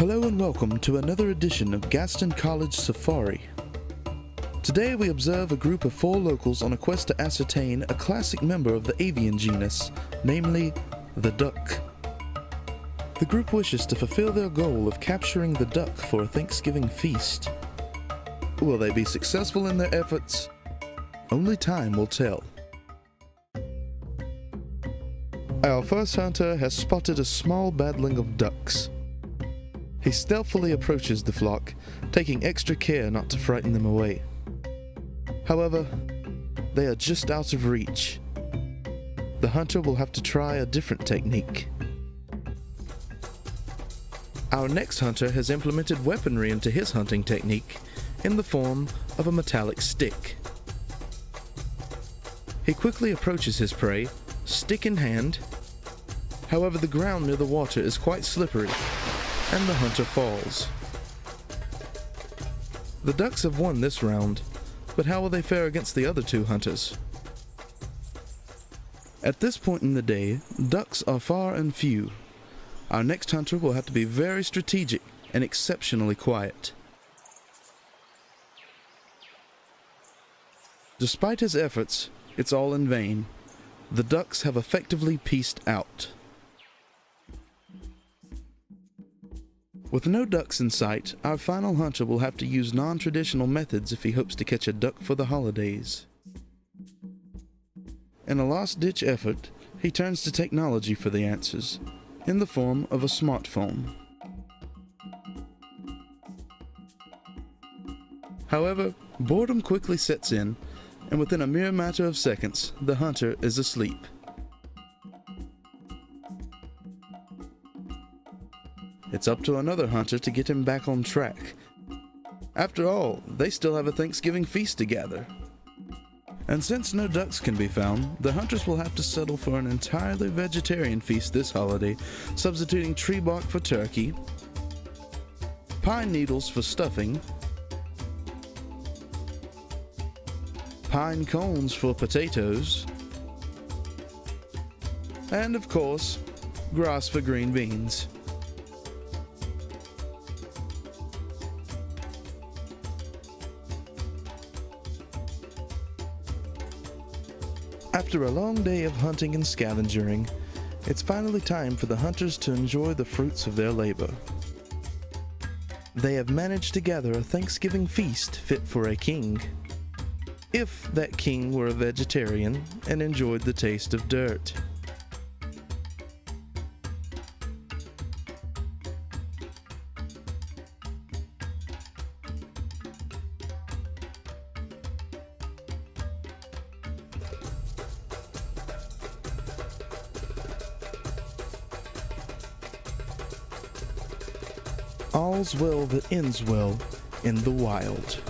Hello and welcome to another edition of Gaston College Safari. Today we observe a group of 4 locals on a quest to ascertain a classic member of the avian genus, namely the duck. The group wishes to fulfill their goal of capturing the duck for a Thanksgiving feast. Will they be successful in their efforts? Only time will tell. Our first hunter has spotted a small battling of ducks. He stealthily approaches the flock, taking extra care not to frighten them away. However, they are just out of reach. The hunter will have to try a different technique. Our next hunter has implemented weaponry into his hunting technique in the form of a metallic stick. He quickly approaches his prey, stick in hand. However, the ground near the water is quite slippery, and the hunter falls. The ducks have won this round, but how will they fare against the other 2 hunters? At this point in the day, ducks are far and few. Our next hunter will have to be very strategic and exceptionally quiet. Despite his efforts, it's all in vain. The ducks have effectively pieced out. With no ducks in sight, our final hunter will have to use non-traditional methods if he hopes to catch a duck for the holidays. In a last-ditch effort, he turns to technology for the answers, in the form of a smartphone. However, boredom quickly sets in, and within a mere matter of seconds, the hunter is asleep. It's up to another hunter to get him back on track. After all, they still have a Thanksgiving feast to gather. And since no ducks can be found, the hunters will have to settle for an entirely vegetarian feast this holiday, substituting tree bark for turkey, pine needles for stuffing, pine cones for potatoes, and of course, grass for green beans. After a long day of hunting and scavenging, it's finally time for the hunters to enjoy the fruits of their labor. They have managed to gather a Thanksgiving feast fit for a king, if that king were a vegetarian and enjoyed the taste of dirt. All's well that ends well in the wild.